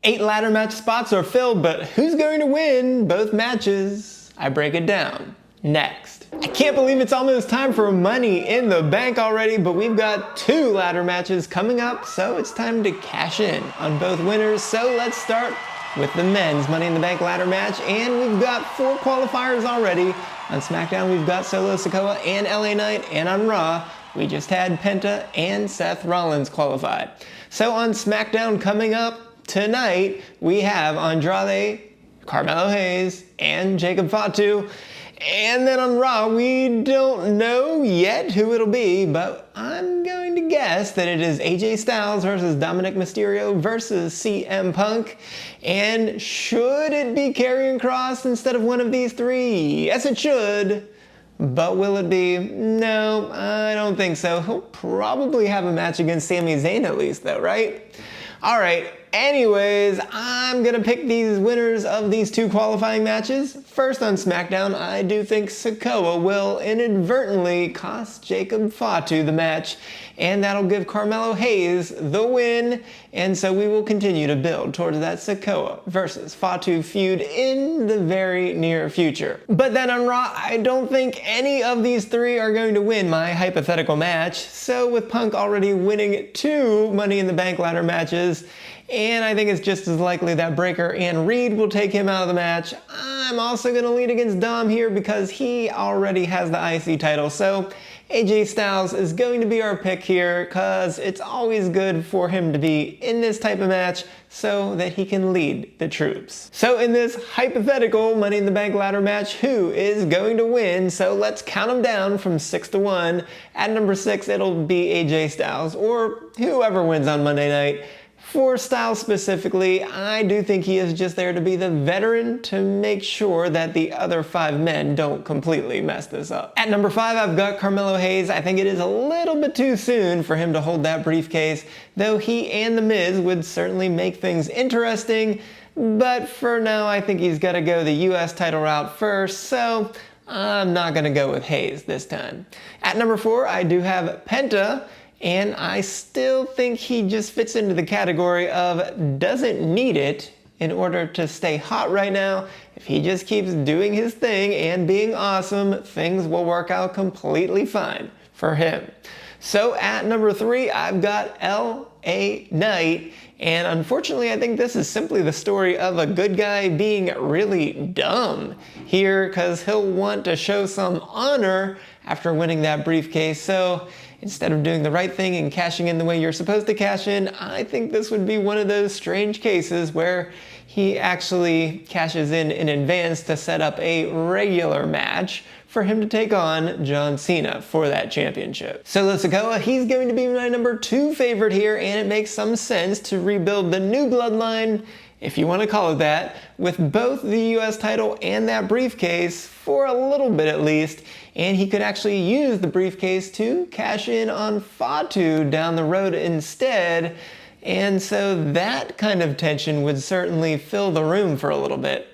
8 ladder match spots are filled, but who's going to win both matches? I break it down next. I can't believe it's almost time for Money in the Bank already, but we've got 2 ladder matches coming up, so it's time to cash in on both winners. So let's start with the men's Money in the Bank ladder match, and we've got 4 qualifiers already. On SmackDown, we've got Solo Sikoa and LA Knight, and on Raw, we just had Penta and Seth Rollins qualified. So on SmackDown coming up tonight, we have Andrade, Carmelo Hayes, and Jacob Fatu. And then on Raw, we don't know yet who it'll be, but I'm going to guess that it is AJ Styles versus Dominic Mysterio versus CM Punk. And should it be Karrion Kross instead of one of these 3? Yes, it should. But will it be? No, I don't think so. He'll probably have a match against Sami Zayn at least, though, right? All right, anyways, I'm gonna pick these winners of these 2 qualifying matches. First on SmackDown, I do think Sikoa will inadvertently cost Jacob Fatu the match, and that'll give Carmelo Hayes the win, and so we will continue to build towards that Sikoa versus Fatu feud in the very near future. But then on Raw, I don't think any of these 3 are going to win my hypothetical match, so with Punk already winning 2 Money in the Bank ladder matches, and I think it's just as likely that Breakker and Reed will take him out of the match, I'm also going to lean against Dom here because he already has the IC title. So AJ Styles is going to be our pick here because it's always good for him to be in this type of match so that he can lead the troops. So in this hypothetical Money in the Bank ladder match, who is going to win? So let's count them down from 6 to 1. At number 6, it'll be AJ Styles or whoever wins on Monday night. For Styles specifically, I do think he is just there to be the veteran to make sure that the other 5 men don't completely mess this up. At number 5, I've got Carmelo Hayes. I think it is a little bit too soon for him to hold that briefcase, though he and The Miz would certainly make things interesting. But for now, I think he's got to go the US title route first, so I'm not going to go with Hayes this time. At number 4, I do have Penta. And I still think he just fits into the category of doesn't need it in order to stay hot right now. If he just keeps doing his thing and being awesome, things will work out completely fine for him. So at number 3, I've got LA Knight. And unfortunately, I think this is simply the story of a good guy being really dumb here because he'll want to show some honor after winning that briefcase. So instead of doing the right thing and cashing in the way you're supposed to cash in, I think this would be one of those strange cases where he actually cashes in advance to set up a regular match for him to take on John Cena for that championship. Solo Sikoa, he's going to be my number 2 favorite here, and it makes some sense to rebuild the new bloodline, if you want to call it that, with both the US title and that briefcase for a little bit at least, and he could actually use the briefcase to cash in on Fatu down the road instead, and so that kind of tension would certainly fill the room for a little bit.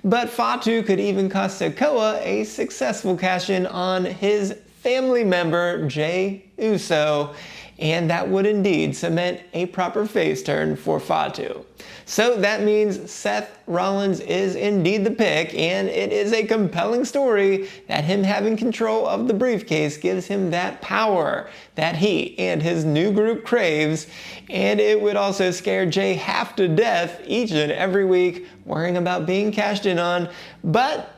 But Fatu could even cost Sikoa a successful cash-in on his family member, Jey Uso, and that would indeed cement a proper face turn for Fatu. So that means Seth Rollins is indeed the pick, and it is a compelling story that him having control of the briefcase gives him that power that he and his new group craves, and it would also scare Jey half to death each and every week worrying about being cashed in on. But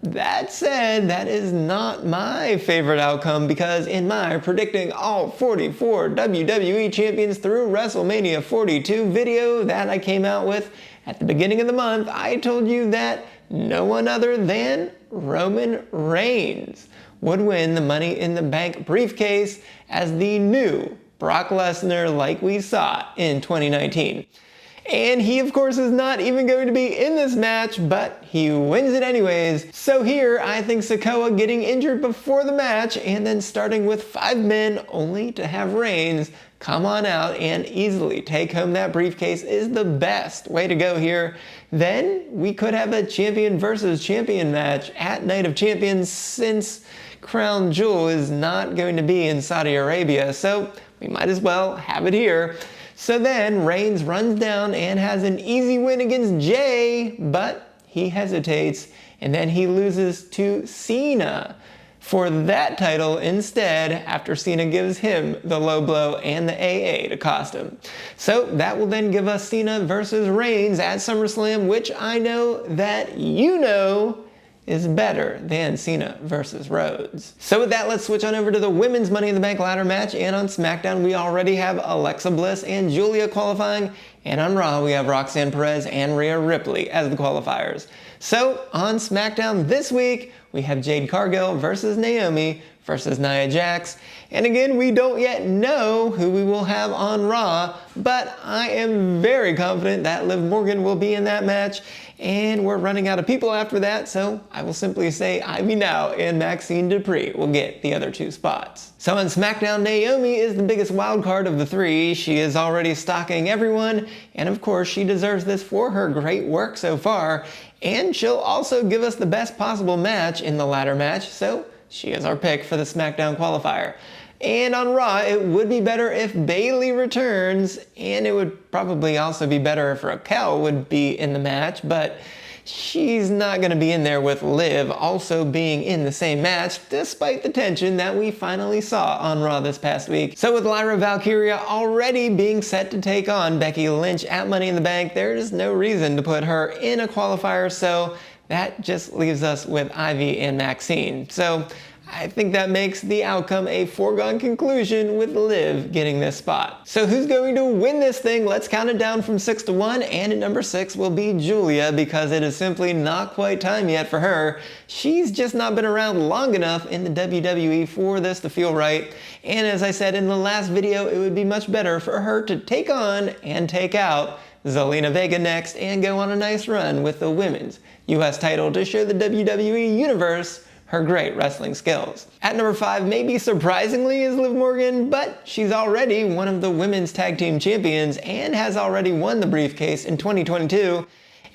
that said, that is not my favorite outcome because in my predicting all 44 WWE champions through WrestleMania 42 video that I came out with at the beginning of the month, I told you that no one other than Roman Reigns would win the Money in the Bank briefcase as the new Brock Lesnar like we saw in 2019. And he, of course, is not even going to be in this match, but he wins it anyways. So here, I think Sikoa getting injured before the match and then starting with 5 men only to have Reigns come on out and easily take home that briefcase is the best way to go here. Then we could have a champion versus champion match at Night of Champions since Crown Jewel is not going to be in Saudi Arabia. So we might as well have it here. So then Reigns runs down and has an easy win against Jay, but he hesitates and then he loses to Cena for that title instead after Cena gives him the low blow and the AA to cost him. So that will then give us Cena versus Reigns at SummerSlam, which I know that you know is better than Cena versus Rhodes. So with that, let's switch on over to the women's Money in the Bank ladder match. And on SmackDown, we already have Alexa Bliss and Julia qualifying. And on Raw, we have Roxanne Perez and Rhea Ripley as the qualifiers. So on SmackDown this week, we have Jade Cargill versus Naomi versus Nia Jax. And again, we don't yet know who we will have on Raw, but I am very confident that Liv Morgan will be in that match. And we're running out of people after that, so I will simply say Ivy Now and Maxine Dupree will get the other two spots. So on SmackDown, Naomi is the biggest wild card of the three. She is already stalking everyone, and of course she deserves this for her great work so far. And she'll also give us the best possible match in the ladder match, so she is our pick for the SmackDown qualifier. And on Raw, it would be better if Bayley returns, and it would probably also be better if Raquel would be in the match, but she's not going to be in there with Liv also being in the same match, despite the tension that we finally saw on Raw this past week. So with Lyra Valkyria already being set to take on Becky Lynch at Money in the Bank, there's no reason to put her in a qualifier, so that just leaves us with Ivy and Maxine. So I think that makes the outcome a foregone conclusion with Liv getting this spot. So who's going to win this thing? Let's count it down from 6 to 1, and at number 6 will be Julia, because it is simply not quite time yet for her. She's just not been around long enough in the WWE for this to feel right. And as I said in the last video, it would be much better for her to take on and take out Zelina Vega next and go on a nice run with the women's US title to show the WWE Universe her great wrestling skills. At number 5, maybe surprisingly, is Liv Morgan, but she's already one of the women's tag team champions and has already won the briefcase in 2022.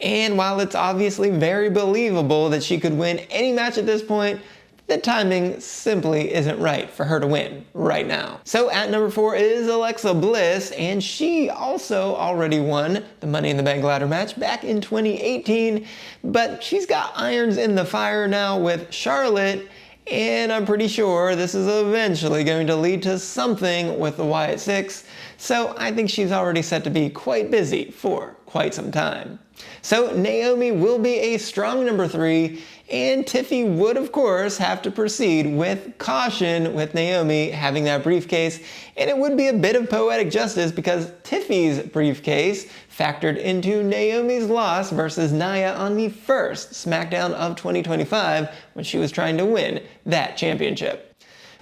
And while it's obviously very believable that she could win any match at this point, the timing simply isn't right for her to win right now. So at number 4 is Alexa Bliss, and she also already won the Money in the Bank ladder match back in 2018, but she's got irons in the fire now with Charlotte, and I'm pretty sure this is eventually going to lead to something with the Wyatt Six, so I think she's already set to be quite busy for quite some time. So Naomi will be a strong number 3, and Tiffy would of course have to proceed with caution with Naomi having that briefcase, and it would be a bit of poetic justice because Tiffy's briefcase factored into Naomi's loss versus Nia on the first SmackDown of 2025 when she was trying to win that championship.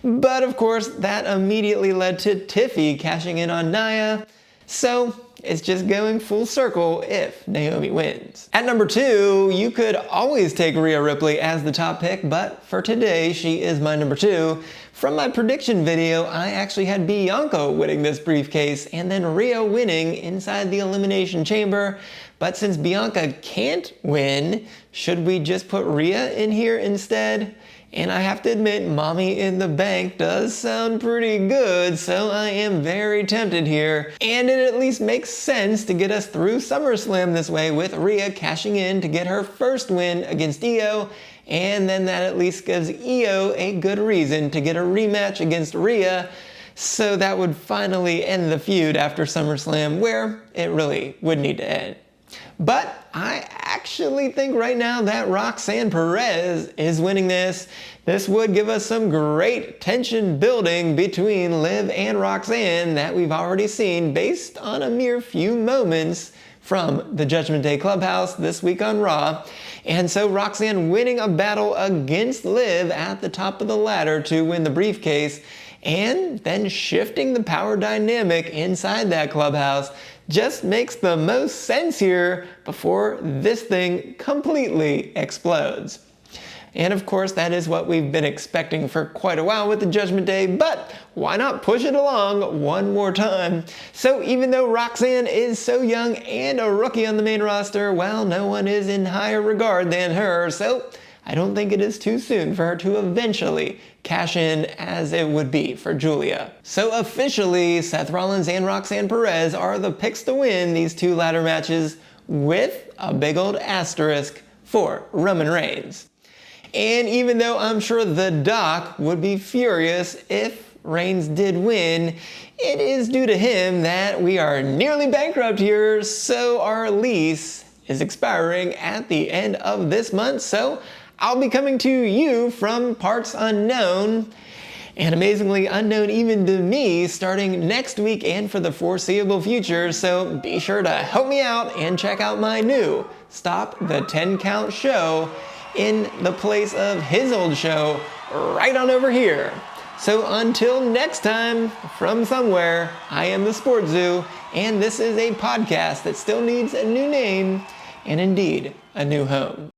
But of course that immediately led to Tiffy cashing in on Nia, so it's just going full circle if Naomi wins. At number 2, you could always take Rhea Ripley as the top pick, but for today, she is my number 2. From my prediction video, I actually had Bianca winning this briefcase and then Rhea winning inside the Elimination Chamber. But since Bianca can't win, should we just put Rhea in here instead? And I have to admit, Mommy in the Bank does sound pretty good, so I am very tempted here. And it at least makes sense to get us through SummerSlam this way, with Rhea cashing in to get her first win against Io, and then that at least gives Io a good reason to get a rematch against Rhea, so that would finally end the feud after SummerSlam, where it really would need to end. But I actually think right now that Roxanne Perez is winning this. This would give us some great tension building between Liv and Roxanne that we've already seen based on a mere few moments from the Judgment Day Clubhouse this week on Raw. And so Roxanne winning a battle against Liv at the top of the ladder to win the briefcase, and then shifting the power dynamic inside that clubhouse just makes the most sense here before this thing completely explodes. And of course, that is what we've been expecting for quite a while with the Judgment Day, but why not push it along one more time? So even though Roxanne is so young and a rookie on the main roster, well, no one is in higher regard than her, so I don't think it is too soon for her to eventually cash in as it would be for Julia. So officially, Seth Rollins and Roxanne Perez are the picks to win these 2 ladder matches, with a big old asterisk for Roman Reigns. And even though I'm sure the doc would be furious if Reigns did win, it is due to him that we are nearly bankrupt here, so our lease is expiring at the end of this month, so I'll be coming to you from parts unknown, and amazingly unknown even to me, starting next week and for the foreseeable future, so be sure to help me out and check out my new Stop the 10 Count show in the place of his old show right on over here. So until next time, from somewhere, I am the SportsZu, and this is a podcast that still needs a new name and indeed a new home.